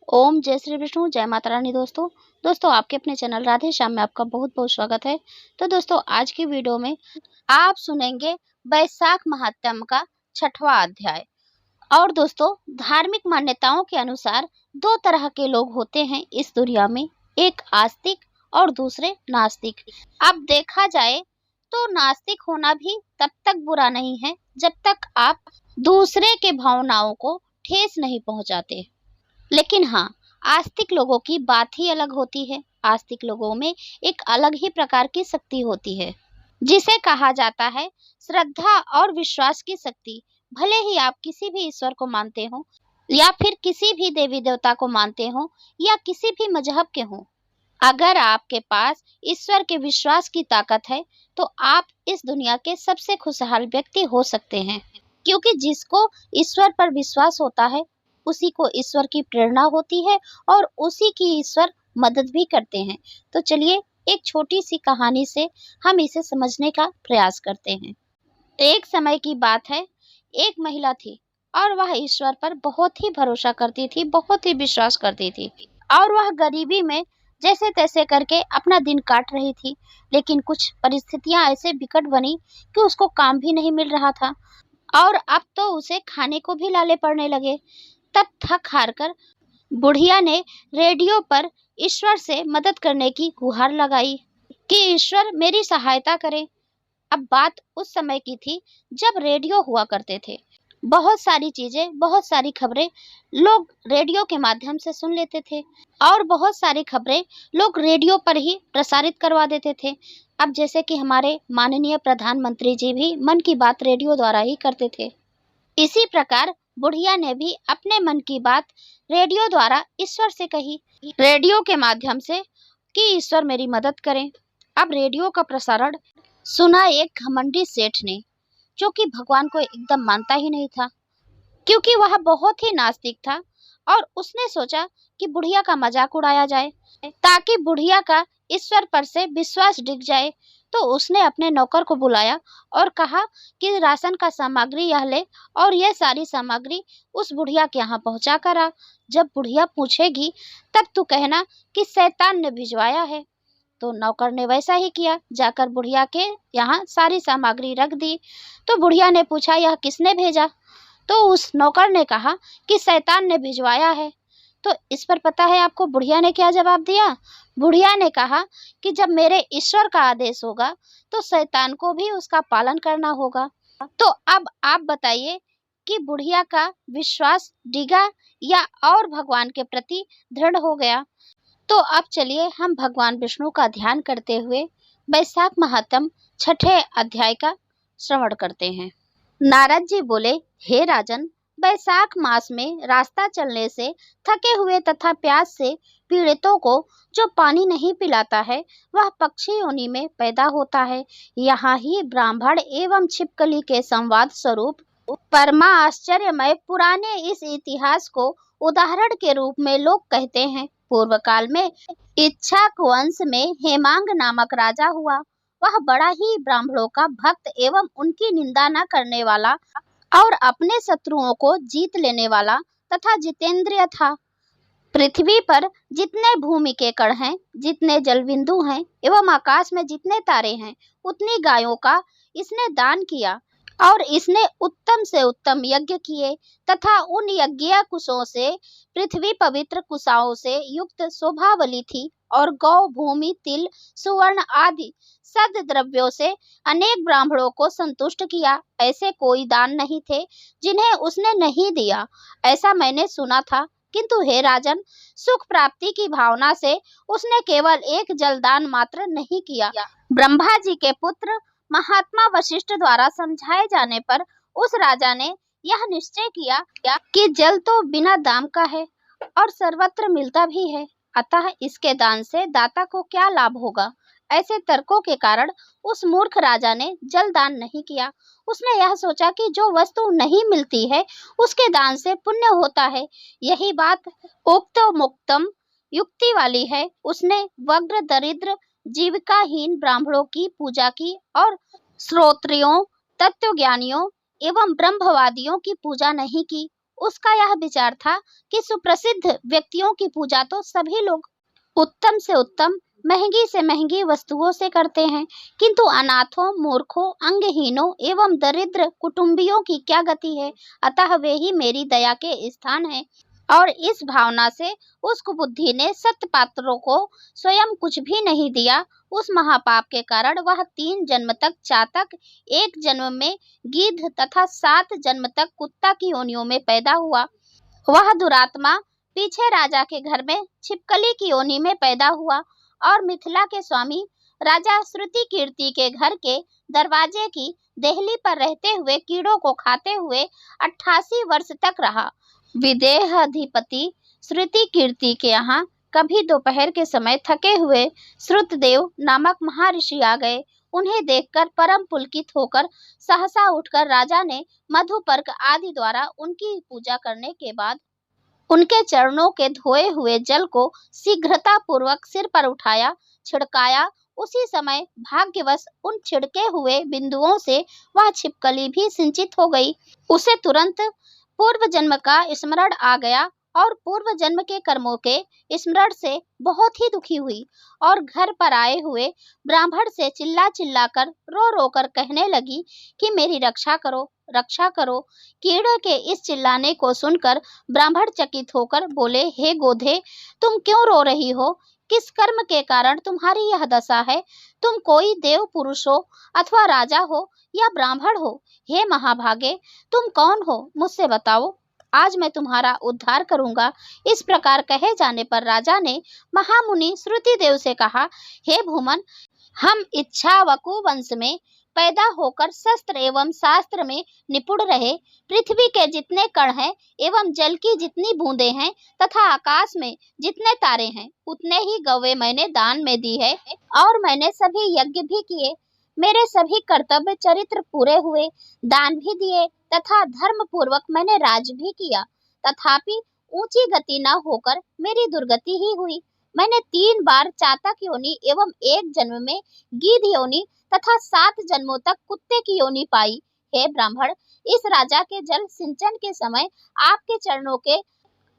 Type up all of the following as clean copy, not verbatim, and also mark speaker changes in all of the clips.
Speaker 1: ओम जय श्री विष्णु जय माता रानी। दोस्तों आपके अपने चैनल राधे श्याम में आपका बहुत बहुत स्वागत है। तो दोस्तों आज की वीडियो में आप सुनेंगे वैशाख महात्म्य का 6वां अध्याय। और दोस्तों धार्मिक मान्यताओं के अनुसार दो तरह के लोग होते हैं इस दुनिया में, एक आस्तिक और दूसरे नास्तिक। अब देखा जाए तो नास्तिक होना भी तब तक बुरा नहीं है जब तक आप दूसरे के भावनाओं को ठेस नहीं पहुंचाते। लेकिन हाँ, आस्तिक लोगों की बात ही अलग होती है। आस्तिक लोगों में एक अलग ही प्रकार की शक्ति होती है जिसे कहा जाता है श्रद्धा और विश्वास की शक्ति। भले ही आप किसी भी ईश्वर को मानते हो या फिर किसी भी देवी देवता को मानते हो या किसी भी मजहब के हो, अगर आपके पास ईश्वर के विश्वास की ताकत है तो आप इस दुनिया के सबसे खुशहाल व्यक्ति हो सकते हैं। क्योंकि जिसको ईश्वर पर विश्वास होता है उसी को ईश्वर की प्रेरणा होती है और उसी की ईश्वर मदद भी करते हैं। तो चलिए एक छोटी सी कहानी से हम इसे समझने का प्रयास करते हैं। एक समय की बात है, एक महिला थी और वह ईश्वर पर बहुत ही भरोसा करती थी, बहुत ही विश्वास करती थी और वह गरीबी में जैसे तैसे करके अपना दिन काट रही थी। लेकिन कुछ परिस्थितियां ऐसे विकट बनी कि उसको काम भी नहीं मिल रहा था और अब तो उसे खाने को भी लाले पड़ने लगे। तब थक हार कर बुढ़िया ने रेडियो पर ईश्वर से मदद करने की गुहार लगाई कि ईश्वर मेरी सहायता करे। अब बात उस समय की थी जब रेडियो हुआ करते थे। बहुत सारी चीजें, बहुत सारी खबरें लोग रेडियो के माध्यम से सुन लेते थे और बहुत सारी खबरें लोग रेडियो पर ही प्रसारित करवा देते थे। अब जैसे कि हमारे माननीय प्रधानमंत्री जी भी मन की बात रेडियो द्वारा ही करते थे, इसी प्रकार बुढ़िया ने भी अपने मन की बात रेडियो द्वारा ईश्वर से कही, रेडियो के माध्यम से, कि ईश्वर मेरी मदद करें। अब रेडियो का प्रसारण सुना एक घमंडी सेठ ने, जो कि भगवान को एकदम मानता ही नहीं था, क्योंकि वह बहुत ही नास्तिक था। और उसने सोचा कि बुढ़िया का मजाक उड़ाया जाए ताकि बुढ़िया का ईश्वर पर से विश्वास डिग जाए। तो उसने अपने नौकर को बुलाया और कहा कि राशन का सामग्री यह ले और यह सारी सामग्री उस बुढ़िया के यहाँ पहुंचा कर आ। जब बुढ़िया पूछेगी तब तू कहना कि शैतान ने भिजवाया है। तो नौकर ने वैसा ही किया, जाकर बुढ़िया के यहाँ सारी सामग्री रख दी। तो बुढ़िया ने पूछा यह किसने भेजा? तो उस नौकर ने कहा कि शैतान ने भिजवाया है। तो इस पर पता है आपको बुढ़िया ने क्या जवाब दिया? बुढ़िया ने कहा कि जब मेरे ईश्वर का आदेश होगा तो शैतान को भी उसका पालन करना होगा। तो अब आप बताइए कि बुढ़िया का विश्वास डिगा या और भगवान के प्रति दृढ़ हो गया? तो अब चलिए हम भगवान विष्णु का ध्यान करते हुए वैशाख महात्म्य 6ठे अध्याय का श्रवण करते हैं। नारद जी बोले, हे राजन, वैशाख मास में रास्ता चलने से थके हुए तथा प्यास से पीड़ितों को जो पानी नहीं पिलाता है वह पक्षी योनि में पैदा होता है। यहाँ ही ब्राह्मण एवं छिपकली के संवाद स्वरूप परमा आश्चर्यमय पुराने इस इतिहास को उदाहरण के रूप में लोग कहते हैं। पूर्व काल में इक्ष्वाक वंश में हेमांग नामक राजा हुआ। वह बड़ा ही ब्राह्मणों का भक्त एवं उनकी निंदा न करने वाला और अपने शत्रुओं को जीत लेने वाला तथा जितेंद्रिय था। पृथ्वी पर जितने भूमि के कण हैं, जितने जल बिंदु हैं एवं आकाश में जितने तारे हैं, उतनी गायों का इसने दान किया और इसने उत्तम से उत्तम यज्ञ किए तथा उन यज्ञ कुशों से पृथ्वी पवित्र कुशाओं से युक्त शोभावली थी और गौ, भूमि, तिल, सुवर्ण आदि सद द्रव्यों से अनेक ब्राह्मणों को संतुष्ट किया। ऐसे कोई दान नहीं थे जिन्हें उसने नहीं दिया, ऐसा मैंने सुना था। किंतु हे राजन, सुख प्राप्ति की भावना से उसने केवल एक जलदान मात्र नहीं किया। ब्रह्मा जी के पुत्र महात्मा वशिष्ठ द्वारा समझाए जाने पर उस राजा ने यह निश्चय किया कि जल तो बिना दाम का है और सर्वत्र मिलता भी है, अतः इसके दान से दाता को क्या लाभ होगा। ऐसे तर्कों के कारण उस मूर्ख राजा ने जल दान नहीं किया। उसने यह सोचा कि जो वस्तु नहीं मिलती है उसके दान से पुण्य होता है। यही बात उक्त मुक्तम युक्ति वाली है। उसने वग्र, दरिद्र, जीविकाहीन ब्राह्मणों की पूजा की और श्रोत्रियों, तत्वज्ञानियों एवं ब्रह्मवादियों की पूजा नहीं की। उसका यह विचार था कि सुप्रसिद्ध व्यक्तियों की पूजा तो सभी लोग उत्तम से उत्तम, महंगी से महंगी वस्तुओं से करते हैं, किंतु अनाथों, मूर्खों, अंगहीनों एवं दरिद्र कुटुंबियों की क्या गति है। अतः वे ही मेरी दया के स्थान हैं। और इस भावना से उस कुबुद्धि ने सत्पात्रों को स्वयं कुछ भी नहीं दिया। उस महापाप के कारण वह 3 जन्म तक चातक, 1 जन्म में गिद्ध तथा 7 जन्म तक कुत्ता की योनियों में पैदा हुआ। वह दुरात्मा पीछे राजा के घर में छिपकली की योनि में पैदा हुआ और मिथिला के स्वामी राजा श्रुति कीर्ति के घर के दरवाजे की देहली पर रहते हुए कीड़ों को खाते हुए 88 वर्ष तक रहा। विदेहाधिपति श्रुति कीर्ति के यहाँ कभी दोपहर के समय थके हुए श्रुतदेव नामक महर्षि आ गए। उन्हें देखकर परम पुलकित होकर सहसा उठकर राजा ने मधुपर्क आदि द्वारा उनकी पूजा करने के बाद उनके चरणों के धोए हुए जल को शीघ्रता पूर्वक सिर पर उठाया, छिड़काया। उसी समय भाग्यवश उन छिड़के हुए बिंदुओं से वह छिपकली भी सिंचित हो गई। उसे तुरंत पूर्व जन्म का स्मरण आ गया और पूर्व जन्म के कर्मों के स्मरण से बहुत ही दुखी हुई और घर पर आए हुए ब्राह्मण से चिल्ला चिल्ला कर रो रो कर कहने लगी कि मेरी रक्षा करो, रक्षा करो। कीड़े के इस चिल्लाने को सुनकर ब्राह्मण चकित होकर बोले, हे गोधे, तुम क्यों रो रही हो? किस कर्म के कारण तुम्हारी यह दशा है? तुम कोई देव पुरुष हो अथवा राजा हो या ब्राह्मण हो? हे महाभागे, तुम कौन हो? मुझसे बताओ, आज मैं तुम्हारा उद्धार करूंगा। इस प्रकार कहे जाने पर राजा ने महामुनि श्रुतिदेव से कहा, हे भूमन, हम इच्छावकु वंश में पैदा होकर शस्त्र एवं शास्त्र में निपुण रहे। पृथ्वी के जितने कण हैं एवं जल की जितनी बूंदें हैं तथा आकाश में जितने तारे हैं, उतने ही गौवें मैंने दान में दी है और मैंने सभी यज्ञ भी किए। मेरे सभी कर्तव्य चरित्र पूरे हुए, दान भी दिए तथा धर्म पूर्वक मैंने राज भी किया। तथापि ऊंची गति न होकर मेरी दुर्गति ही हुई। मैंने 3 बार चातक योनि एवं 1 जन्म में गिद्ध योनि तथा 7 जन्मों तक कुत्ते की योनि पाई। हे ब्राह्मण, इस राजा के जल सिंचन के समय आपके चरणों के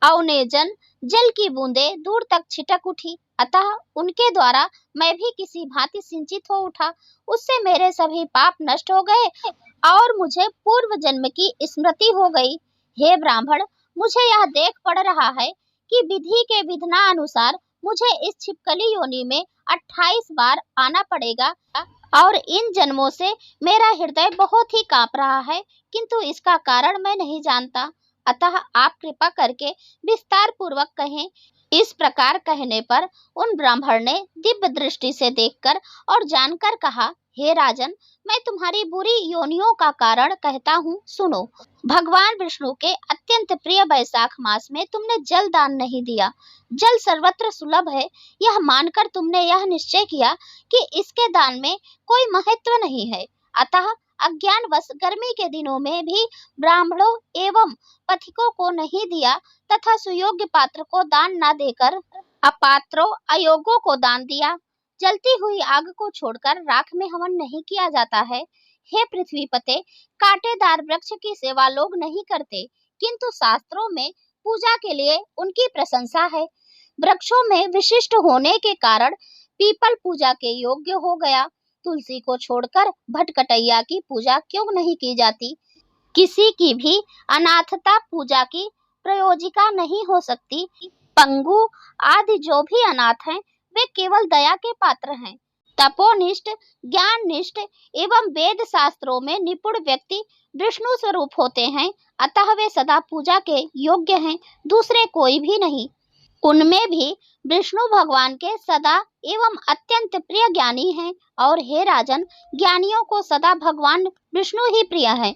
Speaker 1: अवनेजन जल की बूंदें दूर तक छिटक उठी, अतः उनके द्वारा मैं भी किसी भांति सिंचित हो उठा। उससे मेरे सभी पाप नष्ट हो गए और मुझे पूर्व जन्म की स्मृति हो गई। हे ब्राह्मण, मुझे यह देख पड़ रहा है कि विधि के विधान अनुसार मुझे इस छिपकली योनि में 28 बार आना पड़ेगा और इन जन्मों से मेरा हृदय बहुत ही कांप रहा है, किंतु इसका कारण मैं नहीं जानता। अतः आप कृपा करके विस्तार पूर्वक कहें। इस प्रकार कहने पर उन ब्राह्मण ने दिव्य दृष्टि से देखकर और जानकर कहा, हे राजन, मैं तुम्हारी बुरी योनियों का कारण कहता हूँ, सुनो। भगवान विष्णु के अत्यंत प्रिय वैशाख मास में तुमने जल दान नहीं दिया। जल सर्वत्र सुलभ है, यह मानकर तुमने यह निश्चय किया कि इसके दान में कोई महत्व नहीं है। अतः अज्ञानवश गर्मी के दिनों में भी ब्राह्मणों एवं पथिकों को नहीं दिया तथा सुयोग्य पात्र को दान न देकर अपात्रों अयोग्यों को दान दिया। जलती हुई आग को छोड़कर राख में हवन नहीं किया जाता है। हे पृथ्वीपते, कांटेदार वृक्ष की सेवा लोग नहीं करते, किंतु शास्त्रों में पूजा के लिए उनकी प्रशंसा है। वृक्षों में विशिष्ट होने के कारण पीपल पूजा के योग्य हो गया। तुलसी को छोड़कर भटकटैया की पूजा क्यों नहीं की जाती? किसी की भी अनाथता पूजा की प्रयोजिका नहीं हो सकती। पंगु आदि जो भी अनाथ हैं, वे केवल दया के पात्र हैं। तपोनिष्ठ, ज्ञाननिष्ठ एवं वेद शास्त्रों में निपुण व्यक्ति विष्णु स्वरूप होते हैं, अतः वे सदा पूजा के योग्य हैं, दूसरे कोई भी नहीं। उनमें भी विष्णु भगवान के सदा एवं अत्यंत प्रिय ज्ञानी हैं। और हे राजन, ज्ञानियों को सदा भगवान विष्णु ही प्रिय हैं,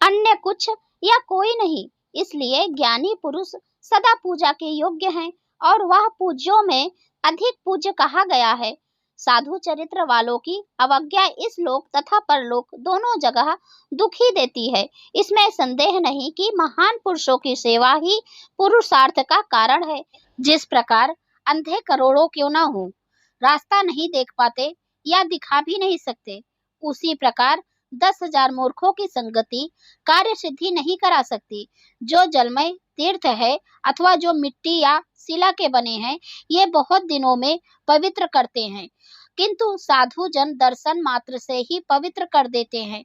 Speaker 1: अन्य कुछ या कोई नहीं। इसलिए ज्ञानी पुरुष सदा पूजा के योग्य हैं और वह पूज्यों में अधिक पूज्य कहा गया है। साधु चरित्र वालों की अवज्ञा इस लोक तथा परलोक दोनों जगह दुखी देती है। इसमें संदेह नहीं कि महान पुरुषों की सेवा ही पुरुषार्थ का कारण है। जिस प्रकार अंधे करोड़ों क्यों ना हो, रास्ता नहीं देख पाते या दिखा भी नहीं सकते, उसी प्रकार 10,000 मूर्खों की संगति कार्य सिद्धि नहीं करा सकती। जो जलमय तीर्थ है अथवा जो मिट्टी या शिला के बने हैं, ये बहुत दिनों में पवित्र करते हैं, किंतु साधु जन दर्शन मात्र से ही पवित्र कर देते हैं।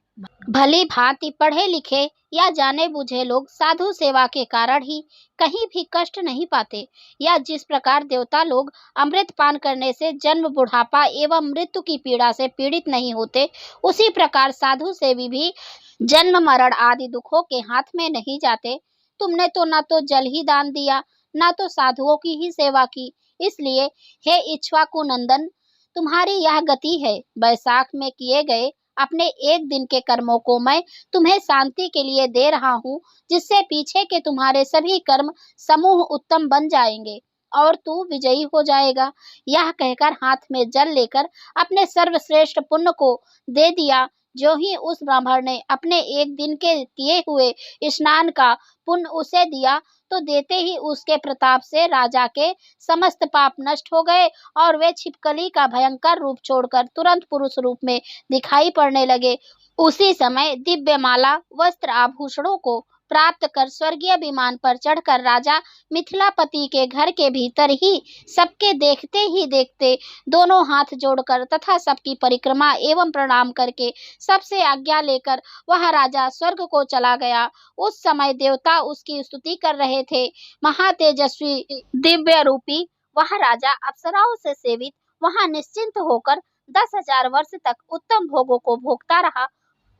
Speaker 1: भली भांति पढ़े लिखे या जाने बुझे लोग साधु सेवा के कारण ही कहीं भी कष्ट नहीं पाते, या जिस प्रकार देवता लोग अमृत पान करने से जन्म, बुढ़ापा एवं मृत्यु की पीड़ा से पीड़ित नहीं होते, उसी प्रकार साधु सेवी भी जन्म, मरण आदि दुखों के हाथ में नहीं जाते। तुमने तो न तो जल ही दान दिया, न तो साधुओं की ही सेवा की, इसलिए हे इक्ष्वाकु नंदन, तुम्हारी यह गति है। बैसाख में किए गए अपने एक दिन के कर्मों को मैं तुम्हें शांति के लिए दे रहा हूँ, जिससे पीछे के तुम्हारे सभी कर्म समूह उत्तम बन जाएंगे और तू विजयी हो जाएगा। यह कहकर हाथ में जल लेकर अपने सर्वश्रेष्ठ पुण्य को दे दिया। जो ही उस ब्राह्मण ने अपने एक दिन के किए हुए स्नान का पुण्य उसे दिया, तो देते ही उसके प्रताप से राजा के समस्त पाप नष्ट हो गए और वे छिपकली का भयंकर रूप छोड़कर तुरंत पुरुष रूप में दिखाई पड़ने लगे। उसी समय दिव्य माला, वस्त्र, आभूषणों को प्राप्त कर स्वर्गीय विमान पर चढ़कर राजा मिथिलापति के घर के भीतर ही सबके देखते ही देखते दोनों हाथ जोड़कर तथा सबकी परिक्रमा एवं प्रणाम करके सबसे आज्ञा लेकर वह राजा स्वर्ग को चला गया। उस समय देवता उसकी स्तुति कर रहे थे। महातेजस्वी दिव्य रूपी वह राजा अप्सराओं से सेवित वहां निश्चिंत होकर 10,000 वर्ष तक उत्तम भोगों को भोगता रहा।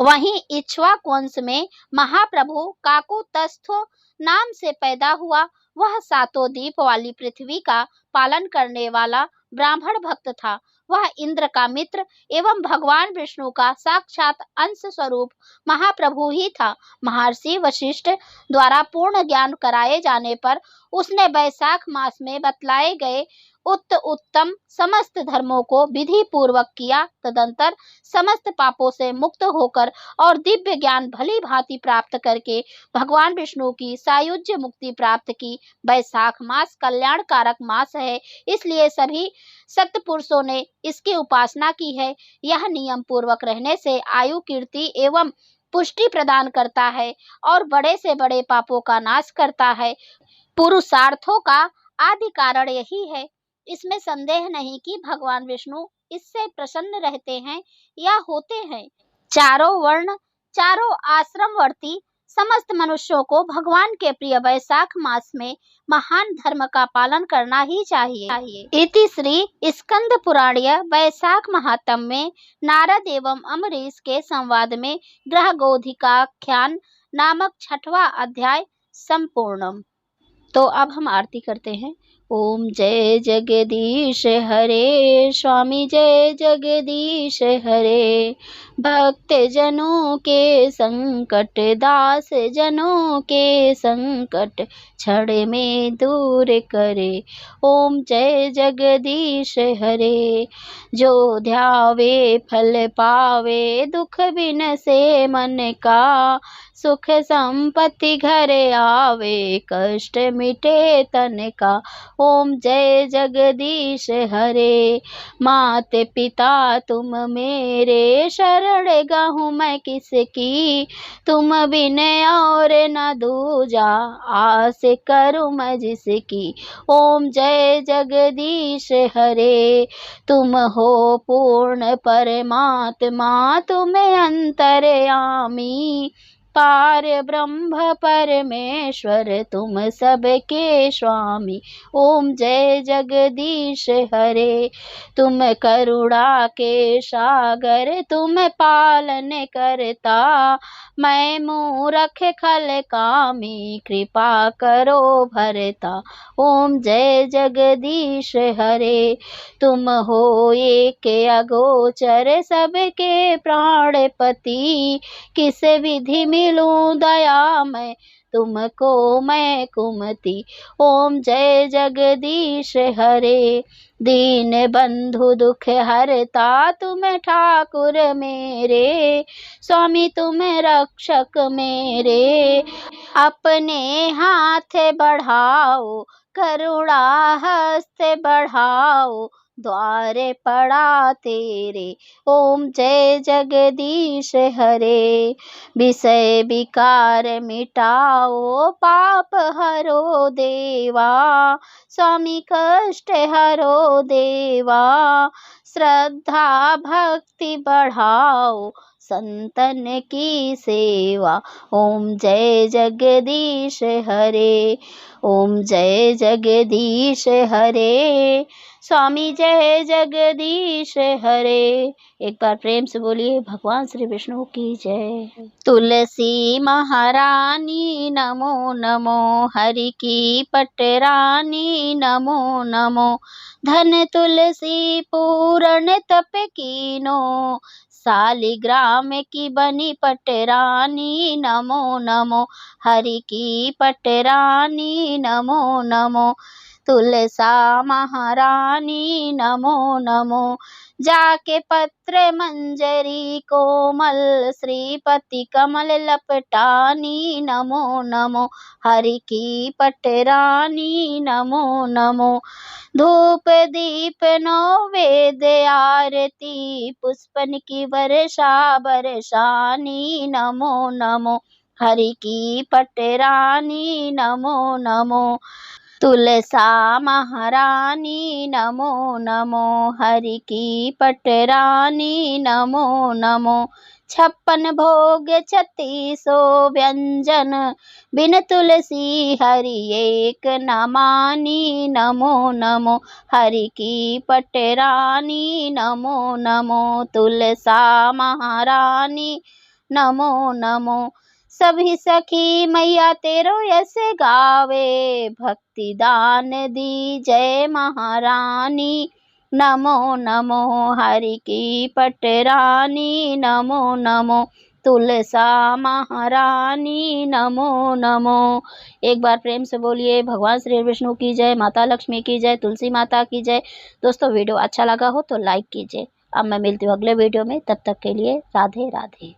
Speaker 1: वहीं इक्ष्वाकु वंश में महाप्रभु काकुत्स्थो नाम से पैदा हुआ। वह सातों द्वीप वाली पृथ्वी का पालन करने वाला ब्राह्मण भक्त था। वह इंद्र का मित्र एवं भगवान विष्णु का साक्षात अंश स्वरूप महाप्रभु ही था। महर्षि वशिष्ठ द्वारा पूर्ण ज्ञान कराए जाने पर उसने वैशाख मास में बतलाए गए उत्तम समस्त धर्मों को विधि पूर्वक किया। तदंतर समस्त पापों से मुक्त होकर और दिव्य ज्ञान भली भांति प्राप्त करके भगवान विष्णु की सायुज्य मुक्ति प्राप्त की। वैशाख मास कल्याणकारक मास है, इसलिए सभी सत्पुरुषों ने इसकी उपासना की है। यह नियम पूर्वक रहने से आयु, कीर्ति एवं पुष्टि प्रदान करता है और बड़े से बड़े पापों का नाश करता है। पुरुषार्थों का आदि कारण यही है। इसमें संदेह नहीं कि भगवान विष्णु इससे प्रसन्न रहते हैं या होते हैं। चारों वर्ण, चारों आश्रमवर्ती समस्त मनुष्यों को भगवान के प्रिय वैशाख मास में महान धर्म का पालन करना ही चाहिए। इति श्री स्कंद पुराणीय वैशाख महात्म में नारद एवं अम्बरीश के संवाद में ग्रह गोधिकाख्यान नामक 6वां अध्याय संपूर्णम। तो अब हम आरती करते हैं। ओम जय जगदीश हरे, स्वामी जय जगदीश हरे। भक्त जनों के संकट, दास जनों के संकट क्षण में दूर करे। ओम जय जगदीश हरे। जो ध्यावे फल पावे, दुख बिन से मन का। सुख संपत्ति घर आवे, कष्ट मिटे तन का। ओम जय जगदीश हरे। मात पिता तुम मेरे, शरण गहूँ मैं किसकी। तुम बिन और न दूजा, आस करूँ मैं जिसकी। ओम जय जगदीश हरे। तुम हो पूर्ण परमात्मा, तुम्हें अंतर्यामी। पार ब्रह्म परमेश्वर, तुम सबके स्वामी। ओम जय जगदीश हरे। तुम करुणा के सागर, तुम पालन करता। मैं मूरख खल कामी, कृपा करो भरता। ओम जय जगदीश हरे। तुम हो एक अगोचर, सबके प्राणपति। किस विधि मिलूं दया मैं, तुमको मैं कुमति। ओम जय जगदीश हरे। दीन बंधु दुख हरता, तुम ठाकुर मेरे। स्वामी तुम रक्षक मेरे। अपने हाथ बढ़ाओ, करुणा हस्त बढ़ाओ। द्वारे पड़ा तेरे। ओम जय जगदीश हरे। विषय विकार मिटाओ पाप हरो देवा। स्वामी कष्ट हरो देवा। श्रद्धा भक्ति बढ़ाओ संतन की सेवा। ओम जय जगदीश हरे। ओम जय जगदीश हरे। स्वामी जय जगदीश हरे। एक बार प्रेम से बोलिए भगवान श्री विष्णु की जय। तुलसी महारानी नमो नमो। हरि की पटरानी नमो नमो। धन तुलसी पूर्ण तप कीनो। सालिग्राम की बनी पटरानी नमो नमो। हरि की पटरानी नमो नमो। तुलसा महारानी नमो नमो। जाके पत्र मंजरी कोमल। श्रीपति कमल लपटानी नमो नमो। हरि की पटरानी नमो नमो। धूप दीप नैवेद्य आरती। पुष्पन की वर्षा बरसानी नमो नमो। हरि की पटरानी नमो नमो। तुलसा महारानी नमो नमो। हरि की पटरानी नमो नमो। 56 भोग 3600 व्यंजन। बिन तुलसी हरि एक न मानी नमो नमो। हरि की पटरानी नमो नमो। तुलसा महारानी नमो नमो। सभी सखी मैया तेरो यश गावे। भक्ति दान दी जय महारानी नमो नमो। हरि की पटरानी नमो नमो। तुलसा महारानी नमो नमो। एक बार प्रेम से बोलिए भगवान श्री विष्णु की जय, माता लक्ष्मी की जय, तुलसी माता की जय। दोस्तों वीडियो अच्छा लगा हो तो लाइक कीजिए। अब मैं मिलती हूँ अगले वीडियो में, तब तक के लिए राधे राधे।